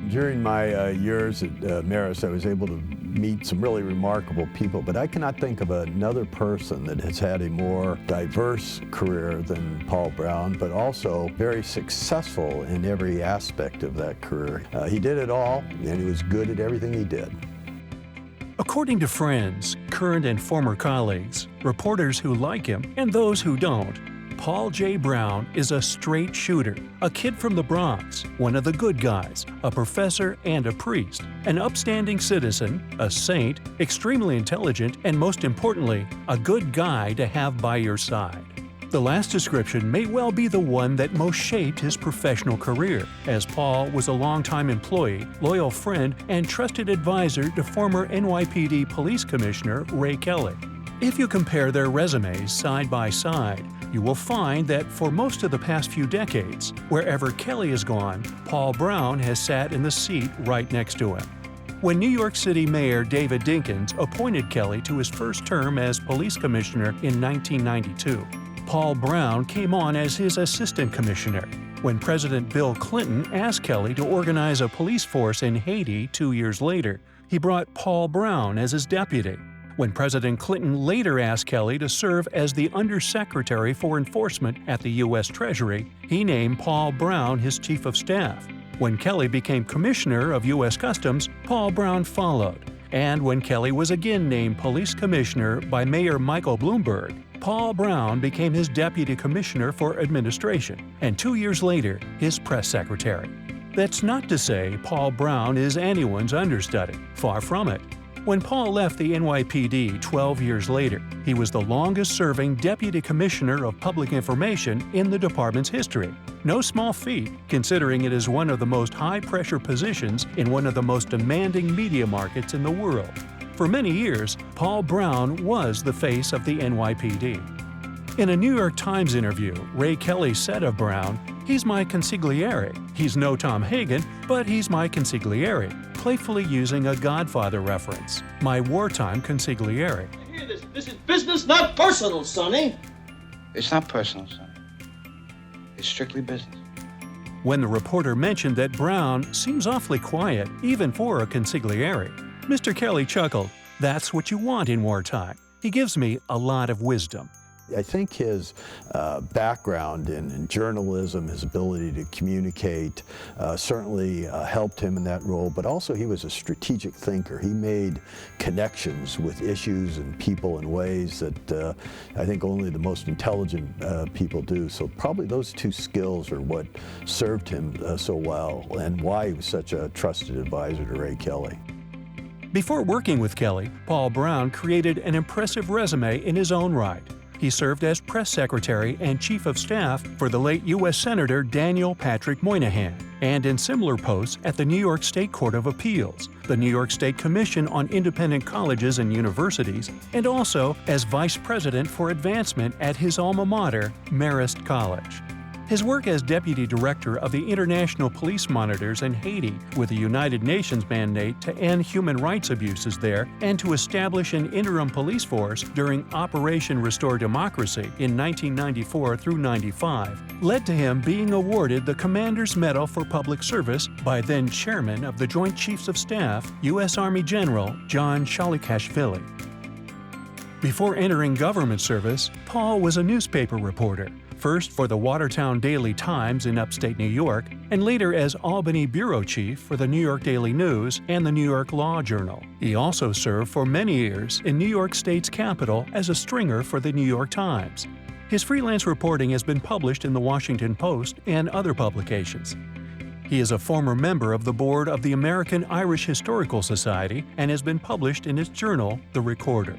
During my years at Marist, I was able to meet some really remarkable people, but I cannot think of another person that has had a more diverse career than Paul Browne, but also very successful in every aspect of that career. He did it all, and he was good at everything he did. According to friends, current and former colleagues, reporters who like him, and those who don't, Paul J. Browne is a straight shooter, a kid from the Bronx, one of the good guys, a professor and a priest, an upstanding citizen, a saint, extremely intelligent, and most importantly, a good guy to have by your side. The last description may well be the one that most shaped his professional career, as Paul was a longtime employee, loyal friend, and trusted advisor to former NYPD Police Commissioner Ray Kelly. If you compare their resumes side by side, you will find that for most of the past few decades, wherever Kelly has gone, Paul Browne has sat in the seat right next to him. When New York City Mayor David Dinkins appointed Kelly to his first term as police commissioner in 1992, Paul Browne came on as his assistant commissioner. When President Bill Clinton asked Kelly to organize a police force in Haiti 2 years later, he brought Paul Browne as his deputy. When President Clinton later asked Kelly to serve as the Undersecretary for Enforcement at the U.S. Treasury, he named Paul Browne his chief of staff. When Kelly became Commissioner of U.S. Customs, Paul Browne followed. And when Kelly was again named Police Commissioner by Mayor Michael Bloomberg, Paul Browne became his Deputy Commissioner for Administration, and 2 years later, his press secretary. That's not to say Paul Browne is anyone's understudy. Far from it. When Paul left the NYPD 12 years later, he was the longest-serving Deputy Commissioner of Public Information in the department's history. No small feat, considering it is one of the most high-pressure positions in one of the most demanding media markets in the world. For many years, Paul Browne was the face of the NYPD. In a New York Times interview, Ray Kelly said of Browne, "He's my consigliere. He's no Tom Hagen, but he's my consigliere," playfully using a Godfather reference. My wartime consigliere. Hear this. This is business, not personal, Sonny. It's not personal, Sonny. It's strictly business. When the reporter mentioned that Browne seems awfully quiet, even for a consigliere, Mr. Kelly chuckled, "That's what you want in wartime. He gives me a lot of wisdom." I think his background in journalism, his ability to communicate, certainly helped him in that role, but also he was a strategic thinker. He made connections with issues and people in ways that I think only the most intelligent people do. So probably those two skills are what served him so well and why he was such a trusted advisor to Ray Kelly. Before working with Kelly, Paul Browne created an impressive resume in his own right. He served as press secretary and chief of staff for the late U.S. Senator Daniel Patrick Moynihan, and in similar posts at the New York State Court of Appeals, the New York State Commission on Independent Colleges and Universities, and also as vice president for advancement at his alma mater, Marist College. His work as deputy director of the International Police Monitors in Haiti with the United Nations mandate to end human rights abuses there and to establish an interim police force during Operation Restore Democracy in 1994 through 95 led to him being awarded the Commander's Medal for Public Service by then Chairman of the Joint Chiefs of Staff, U.S. Army General John Shalikashvili. Before entering government service, Paul was a newspaper reporter. First for the Watertown Daily Times in upstate New York, and later as Albany bureau chief for the New York Daily News and the New York Law Journal. He also served for many years in New York State's capital as a stringer for the New York Times. His freelance reporting has been published in the Washington Post and other publications. He is a former member of the board of the American Irish Historical Society and has been published in its journal, The Recorder.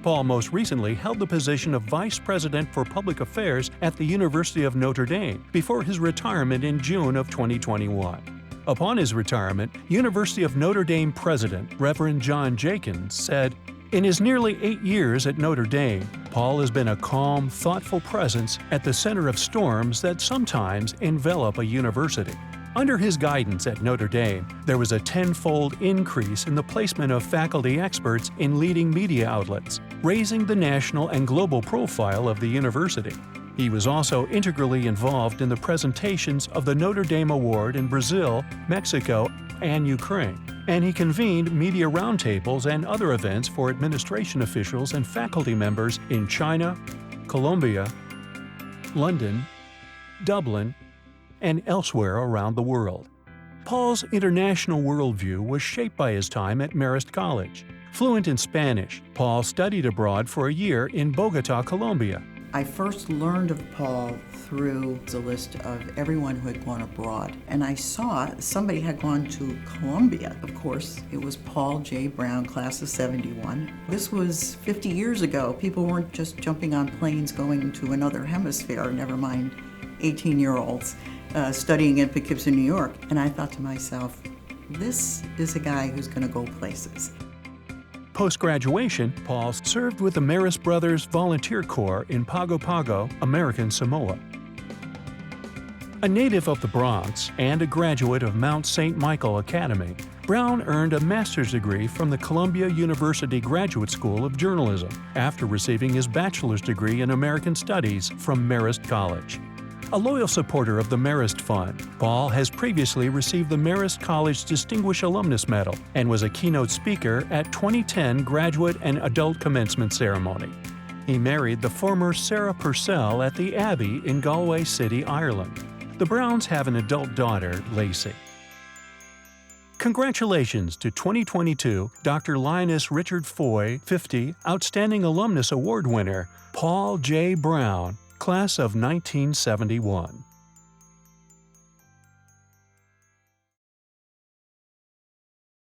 Paul most recently held the position of Vice President for Public Affairs at the University of Notre Dame before his retirement in June of 2021. Upon his retirement, University of Notre Dame President Reverend John Jenkins said, "In his nearly 8 years at Notre Dame, Paul has been a calm, thoughtful presence at the center of storms that sometimes envelop a university." Under his guidance at Notre Dame, there was a tenfold increase in the placement of faculty experts in leading media outlets, raising the national and global profile of the university. He was also integrally involved in the presentations of the Notre Dame Award in Brazil, Mexico, and Ukraine, and he convened media roundtables and other events for administration officials and faculty members in China, Colombia, London, Dublin, and elsewhere around the world. Paul's international worldview was shaped by his time at Marist College. Fluent in Spanish, Paul studied abroad for a year in Bogota, Colombia. I first learned of Paul through the list of everyone who had gone abroad. And I saw somebody had gone to Colombia. Of course, it was Paul J. Browne, class of 71. This was 50 years ago. People weren't just jumping on planes going to another hemisphere, never mind 18-year-olds studying in Poughkeepsie, New York. And I thought to myself, this is a guy who's going to go places. Post-graduation, Paul served with the Marist Brothers Volunteer Corps in Pago Pago, American Samoa. A native of the Bronx and a graduate of Mount St. Michael Academy, Browne earned a master's degree from the Columbia University Graduate School of Journalism after receiving his bachelor's degree in American Studies from Marist College. A loyal supporter of the Marist Fund, Paul has previously received the Marist College Distinguished Alumnus Medal and was a keynote speaker at 2010 graduate and adult commencement ceremony. He married the former Sarah Purcell at the Abbey in Galway City, Ireland. The Brownes have an adult daughter, Lacey. Congratulations to 2022 Dr. Linus Richard Foy, 50, Outstanding Alumnus Award winner, Paul J. Browne, class of 1971.